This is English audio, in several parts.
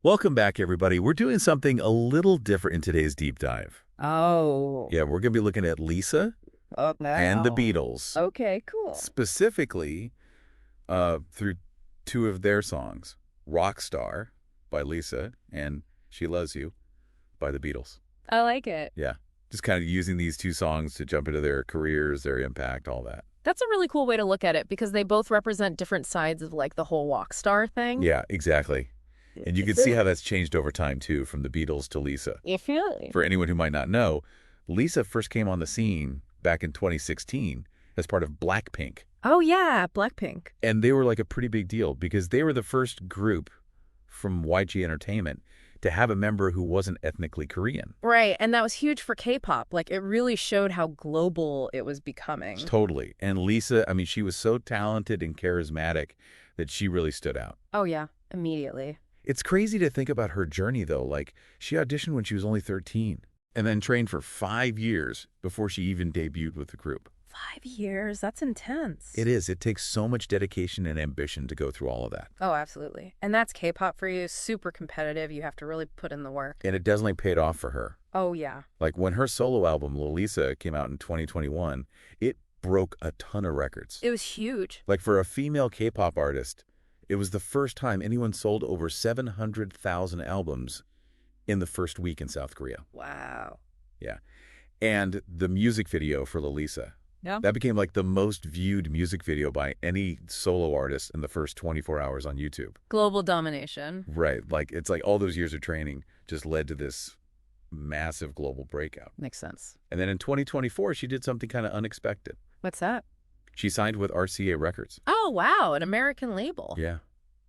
Welcome back, everybody. We're doing something a little different in today's deep dive. Oh, Yeah, we're going to be looking at Lisa oh and the no. Beatles, Okay, cool. specifically through two of their songs, Rockstar by Lisa and She Loves You by the Beatles. I like it. Yeah, just kind of using these two songs to jump into their careers, their impact, all that. That's a really cool way to look at it because they both represent different sides of like the whole Rockstar thing. Yeah, exactly. And you can see how that's changed over time, too, from the Beatles to Lisa. You feel it? For anyone who might not know, Lisa first came on the scene back in 2016 as part of Blackpink. Oh yeah, Blackpink. And they were like a pretty big deal because they were the first group from YG Entertainment to have a member who wasn't ethnically Korean. Right, and that was huge for K-pop. Like it really showed how global it was becoming. Totally. And Lisa, I mean, she was so talented and charismatic that she really stood out. Oh yeah, immediately. It's crazy to think about her journey, though. Like, she auditioned when she was only 13 and then trained for 5 years before she even debuted with the group. 5 years, that's intense. It is. It takes so much dedication and ambition to go through all of that. Oh, absolutely. And that's K-pop for you, super competitive. You have to really put in the work. And it definitely paid off for her. Oh yeah. Like, when her solo album, Lisa, came out in 2021, it broke a ton of records. It was huge. Like, for a female K-pop artist, it was the first time anyone sold over 700,000 albums in the first week in South Korea. Wow. Yeah. And the music video for Lisa, Yeah. that became like the most viewed music video by any solo artist in the first 24 hours on YouTube. Global domination. Right. Like, it's like all those years of training just led to this massive global breakout. Makes sense. And then in 2024, she did something kind of unexpected. What's that? She signed with RCA Records. Oh, wow. An American label. Yeah.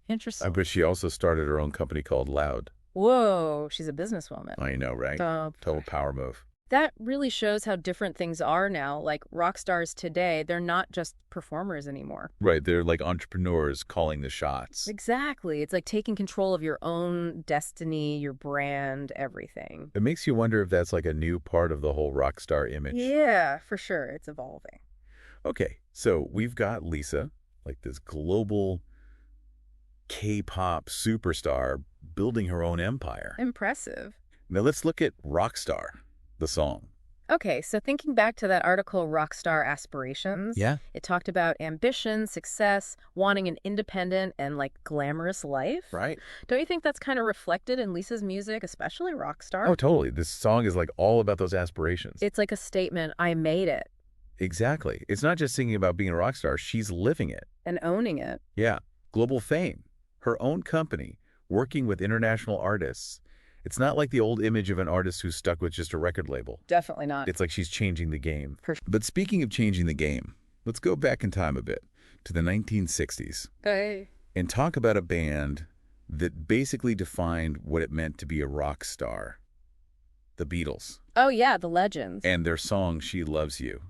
Interesting. But she also started her own company called Loud. Whoa. She's a businesswoman. I know, right? Total power move. That really shows how different things are now. Like rock stars today, they're not just performers anymore. Right. They're like entrepreneurs calling the shots. Exactly. It's like taking control of your own destiny, your brand, everything. It makes you wonder if that's like a new part of the whole rock star image. Yeah, for sure. It's evolving. Okay, so we've got Lisa, like this global K-pop superstar building her own empire. Impressive. Now let's look at Rockstar, the song. Okay, so thinking back to that article, Rockstar Aspirations, Yeah. it talked about ambition, success, wanting an independent and like glamorous life. Right? Don't you think that's kind of reflected in Lisa's music, especially Rockstar? Oh, totally. This song is like all about those aspirations. It's like a statement, I made it, Exactly. It's not just singing about being a rock star. She's living it. and owning it. Yeah. Global fame, her own company, working with international artists. It's not like the old image of an artist who's stuck with just a record label. Definitely not. It's like she's changing the game. For sure. But speaking of changing the game, let's go back in time a bit to the 1960s Hey. and talk about a band that basically defined what it meant to be a rock star. The Beatles. Oh, yeah, the legends. And their song, She Loves You.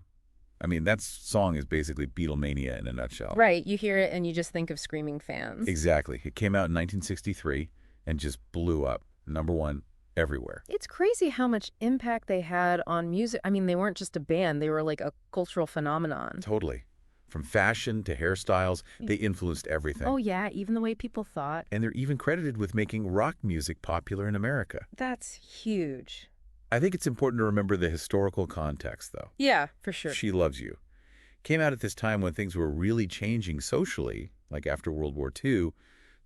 I mean, that song is basically Beatlemania in a nutshell. Right, you hear it and you just think of screaming fans. Exactly. It came out in 1963 and just blew up. #1 everywhere. It's crazy how much impact they had on music. I mean, they weren't just a band, they were like a cultural phenomenon. Totally. From fashion to hairstyles, they influenced everything. Oh, yeah, even the way people thought. And they're even credited with making rock music popular in America. That's huge. I think it's important to remember the historical context, though. Yeah, for sure. She Loves You came out at this time when things were really changing socially, like after World War II.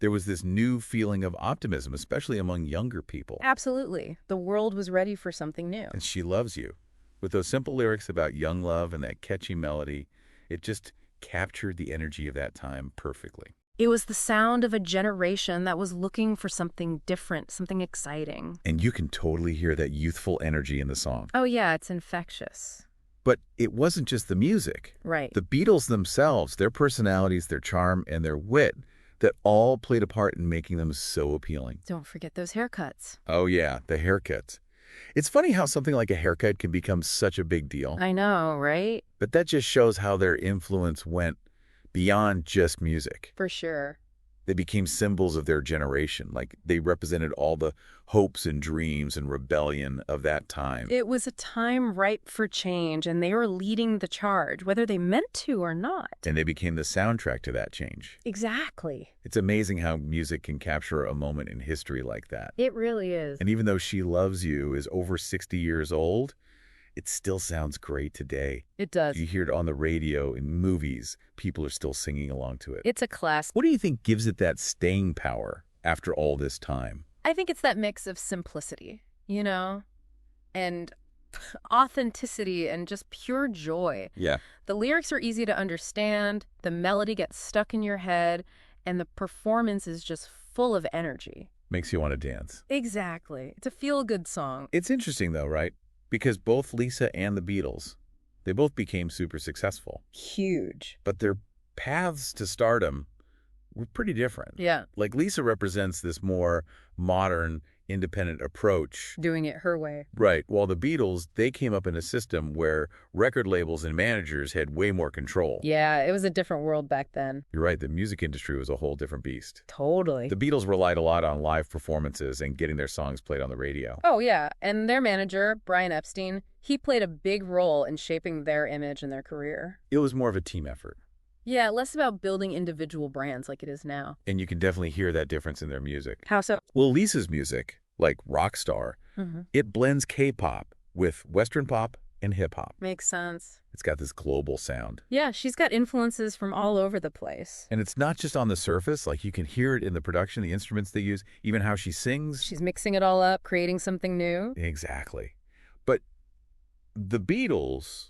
There was this new feeling of optimism, especially among younger people. Absolutely. The world was ready for something new. And She Loves You, with those simple lyrics about young love and that catchy melody, it just captured the energy of that time perfectly. It was the sound of a generation that was looking for something different, something exciting. And you can totally hear that youthful energy in the song. Oh, yeah, it's infectious. But it wasn't just the music. Right. The Beatles themselves, their personalities, their charm, and their wit, that all played a part in making them so appealing. Don't forget those haircuts. Oh yeah, the haircuts. It's funny how something like a haircut can become such a big deal. I know, right? But that just shows how their influence went beyond just music. For sure. They became symbols of their generation. Like, they represented all the hopes and dreams and rebellion of that time. It was a time ripe for change, and they were leading the charge, whether they meant to or not. And they became the soundtrack to that change. Exactly. It's amazing how music can capture a moment in history like that. It really is. And even though She Loves You is over 60 years old, it still sounds great today. It does. You hear it on the radio, in movies. People are still singing along to it. It's a classic. What do you think gives it that staying power after all this time? I think it's that mix of simplicity, and authenticity and just pure joy. Yeah. The lyrics are easy to understand, the melody gets stuck in your head, and the performance is just full of energy. Makes you want to dance. Exactly. It's a feel-good song. It's interesting, though, right? Because both Lisa and the Beatles, they both became super successful. Huge. But their paths to stardom were pretty different. Yeah. Like, Lisa represents this more modern, independent approach. Doing it her way. Right. While the Beatles, they came up in a system where record labels and managers had way more control. Yeah, it was a different world back then. You're right. The music industry was a whole different beast. Totally. The Beatles relied a lot on live performances and getting their songs played on the radio. Oh, yeah. And their manager, Brian Epstein, he played a big role in shaping their image and their career. It was more of a team effort. Yeah, less about building individual brands like it is now. And you can definitely hear that difference in their music. How so? Well, Lisa's music, like Rockstar, it blends K-pop with Western pop and hip-hop. Makes sense. It's got this global sound. Yeah, she's got influences from all over the place. And it's not just on the surface. Like, you can hear it in the production, the instruments they use, even how she sings. She's mixing it all up, creating something new. Exactly. But the Beatles,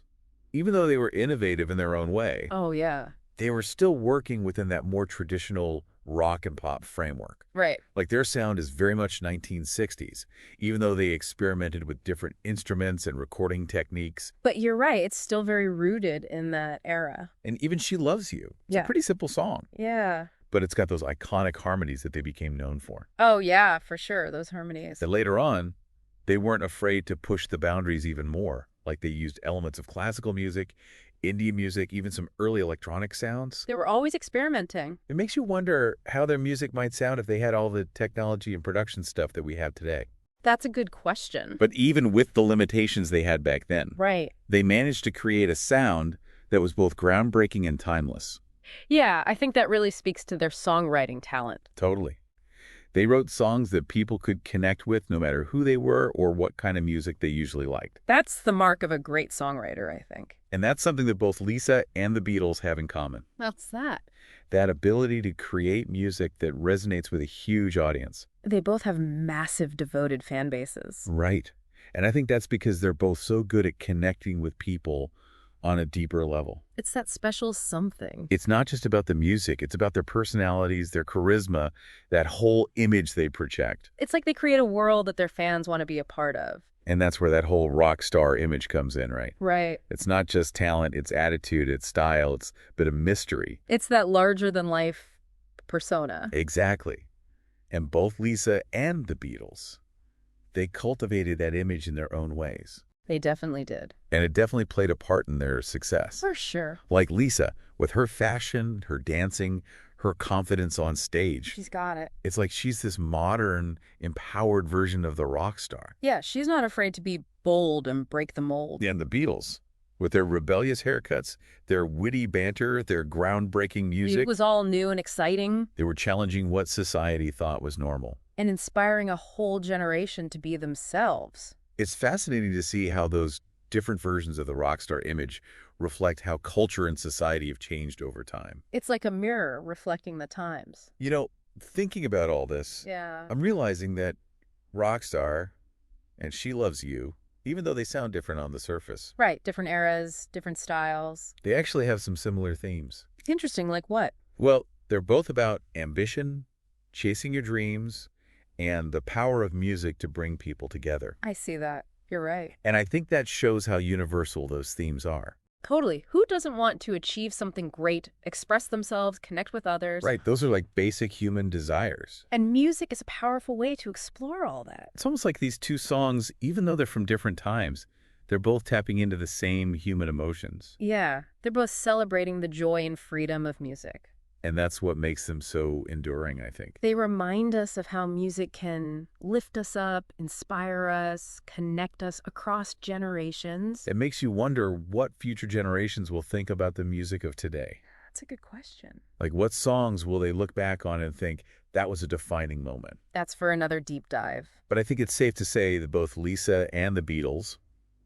even though they were innovative in their own way, Oh, yeah. they were still working within that more traditional rock and pop framework. Right. Like, their sound is very much 1960s, even though they experimented with different instruments and recording techniques. But you're right, it's still very rooted in that era. And even She Loves You. It's Yeah. a pretty simple song, Yeah. but it's got those iconic harmonies that they became known for. Oh, yeah, for sure, those harmonies. That later on, they weren't afraid to push the boundaries even more. Like, they used elements of classical music, indie music, even some early electronic sounds. They were always experimenting. It makes you wonder how their music might sound if they had all the technology and production stuff that we have today. That's a good question. But even with the limitations they had back then, Right. they managed to create a sound that was both groundbreaking and timeless. Yeah, I think that really speaks to their songwriting talent. Totally. They wrote songs that people could connect with no matter who they were or what kind of music they usually liked. That's the mark of a great songwriter, I think. And that's something that both Lisa and the Beatles have in common. What's that? That ability to create music that resonates with a huge audience. They both have massive devoted fan bases. Right. And I think that's because they're both so good at connecting with people on a deeper level. It's that special something. It's not just about the music. It's about their personalities, their charisma, that whole image they project. It's like they create a world that their fans want to be a part of. And that's where that whole rock star image comes in, right? Right. It's not just talent, it's attitude, it's style, it's a bit of mystery. It's that larger-than-life persona. Exactly. And both Lisa and the Beatles, they cultivated that image in their own ways. They definitely did. And it definitely played a part in their success. For sure. Like Lisa, with her fashion, her dancing, her confidence on stage. She's got it. It's like she's this modern, empowered version of the rock star. Yeah, she's not afraid to be bold and break the mold. And the Beatles, with their rebellious haircuts, their witty banter, their groundbreaking music. It was all new and exciting. They were challenging what society thought was normal. And inspiring a whole generation to be themselves. It's fascinating to see how those different versions of the rock star image reflect how culture and society have changed over time. It's like a mirror reflecting the times. You know, thinking about all this, Yeah. I'm realizing that Rockstar and She Loves You, even though they sound different on the surface, Right. Different eras, different styles. they actually have some similar themes. Interesting. Like what? Well, they're both about ambition, chasing your dreams, and the power of music to bring people together. I see that. You're right. And I think that shows how universal those themes are. Totally. Who doesn't want to achieve something great, express themselves, connect with others? Right, those are like basic human desires. And music is a powerful way to explore all that. It's almost like these two songs, even though they're from different times, they're both tapping into the same human emotions. Yeah. They're both celebrating the joy and freedom of music. And that's what makes them so enduring, I think. They remind us of how music can lift us up, inspire us, connect us across generations. It makes you wonder what future generations will think about the music of today. That's a good question. Like, what songs will they look back on and think, that was a defining moment? That's for another deep dive. But I think it's safe to say that both Lisa and the Beatles,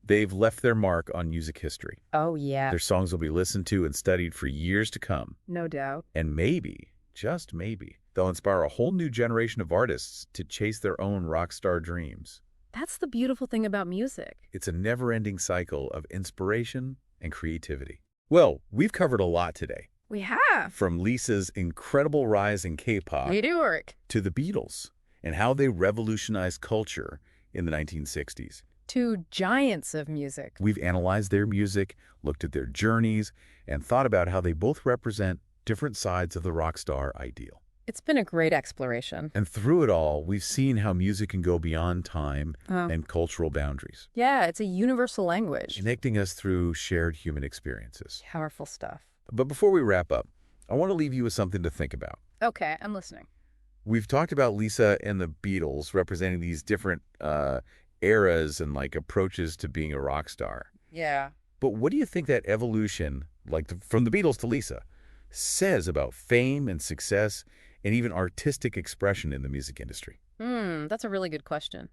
they've left their mark on music history. Oh, yeah. Their songs will be listened to and studied for years to come. No doubt. And maybe, just maybe, they'll inspire a whole new generation of artists to chase their own rock star dreams. That's the beautiful thing about music. It's a never-ending cycle of inspiration and creativity. Well, we've covered a lot today. We have. From Lisa's incredible rise in K-pop Meteoric. to the Beatles and how they revolutionized culture in the 1960s. Two giants of music. We've analyzed their music, looked at their journeys, and thought about how they both represent different sides of the rock star ideal. It's been a great exploration. And through it all, we've seen how music can go beyond time and cultural boundaries, Yeah, it's a universal language. connecting us through shared human experiences. Powerful stuff. But before we wrap up, I want to leave you with something to think about. Okay, I'm listening. We've talked about Lisa and the Beatles representing these different eras and approaches to being a rock star. Yeah. But what do you think that evolution, from the Beatles to Lisa, says about fame and success and even artistic expression in the music industry? That's a really good question.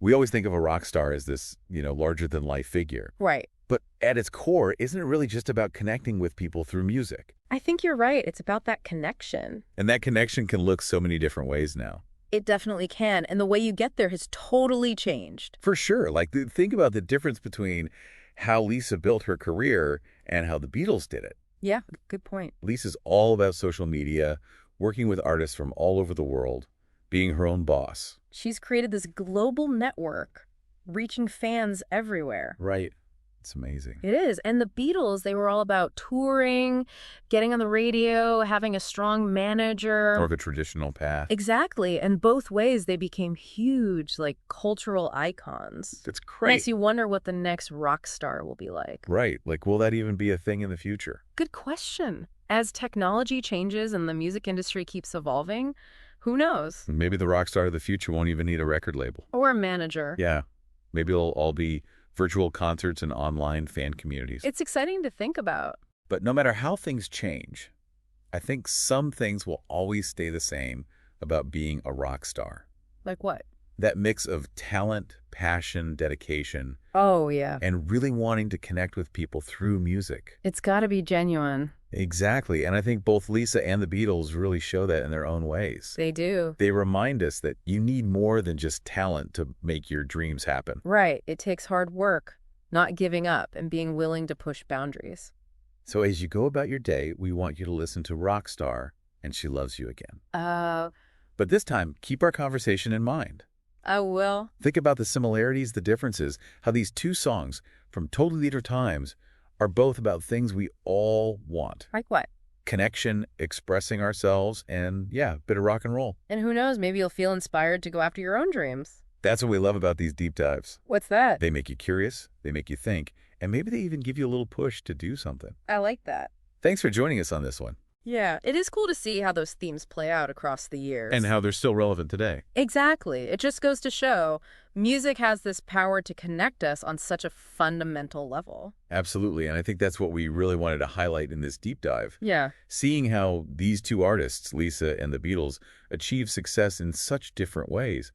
We always think of a rock star as this, larger-than-life figure. Right. But at its core, isn't it really just about connecting with people through music? I think you're right. It's about that connection. And that connection can look so many different ways now. It definitely can. And the way you get there has totally changed. For sure. Think about the difference between how Lisa built her career and how the Beatles did it. Yeah, good point. Lisa's all about social media, working with artists from all over the world, being her own boss. She's created this global network, reaching fans everywhere. Right. It's amazing. It is. And the Beatles, they were all about touring, getting on the radio, having a strong manager. More of a traditional path. Exactly. And both ways, they became huge, cultural icons. That's great. Makes you wonder what the next rock star will be like. Right. Will that even be a thing in the future? Good question. As technology changes and the music industry keeps evolving, who knows? Maybe the rock star of the future won't even need a record label. Or a manager. Yeah. Maybe it'll all be virtual concerts and online fan communities. It's exciting to think about. But no matter how things change, I think some things will always stay the same about being a rock star. Like what? That mix of talent, passion, dedication, Oh, yeah. and really wanting to connect with people through music. It's got to be genuine. Exactly. And I think both Lisa and the Beatles really show that in their own ways. They do. They remind us that you need more than just talent to make your dreams happen. Right. It takes hard work, not giving up, and being willing to push boundaries. So as you go about your day, we want you to listen to Rockstar and She Loves You Again. But this time, keep our conversation in mind. I will. Think about the similarities, the differences, how these two songs from totally different times are both about things we all want. Like what? Connection, expressing ourselves, and a bit of rock and roll. And who knows, maybe you'll feel inspired to go after your own dreams. That's what we love about these deep dives. What's that? They make you curious, they make you think, and maybe they even give you a little push to do something. I like that. Thanks for joining us on this one. Yeah, it is cool to see how those themes play out across the years. And how they're still relevant today. Exactly. It just goes to show music has this power to connect us on such a fundamental level. Absolutely, and I think that's what we really wanted to highlight in this deep dive. Yeah. Seeing how these two artists, Lisa and the Beatles, achieve success in such different ways.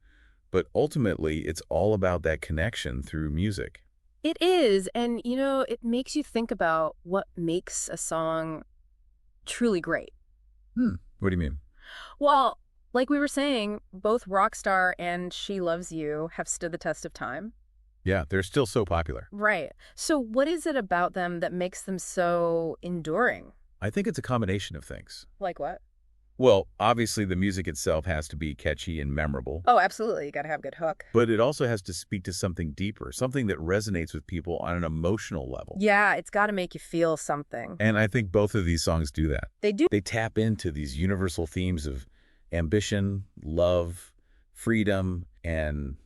But ultimately, it's all about that connection through music. It is, and it makes you think about what makes a song truly great. What do you mean? Well, like we were saying, both Rockstar and She Loves You have stood the test of time. Yeah, they're still so popular. Right. So what is it about them that makes them so enduring? I think it's a combination of things. Like what? Well, obviously the music itself has to be catchy and memorable. Oh, absolutely. You got to have a good hook. But it also has to speak to something deeper, something that resonates with people on an emotional level. Yeah, it's got to make you feel something. And I think both of these songs do that. They do. They tap into these universal themes of ambition, love, freedom, and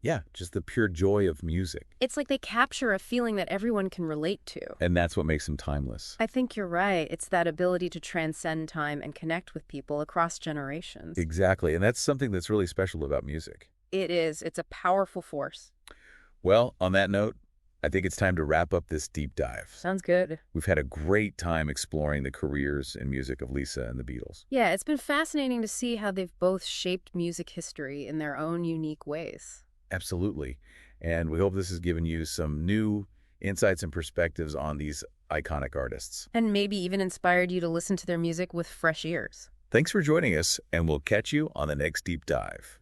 Yeah, just the pure joy of music. It's like they capture a feeling that everyone can relate to. And that's what makes them timeless. I think you're right. It's that ability to transcend time and connect with people across generations. Exactly, and that's something that's really special about music. It is. It's a powerful force. Well, on that note, I think it's time to wrap up this deep dive. Sounds good. We've had a great time exploring the careers and music of Lisa and the Beatles. Yeah, it's been fascinating to see how they've both shaped music history in their own unique ways. Absolutely. And we hope this has given you some new insights and perspectives on these iconic artists. And maybe even inspired you to listen to their music with fresh ears. Thanks for joining us, and we'll catch you on the next deep dive.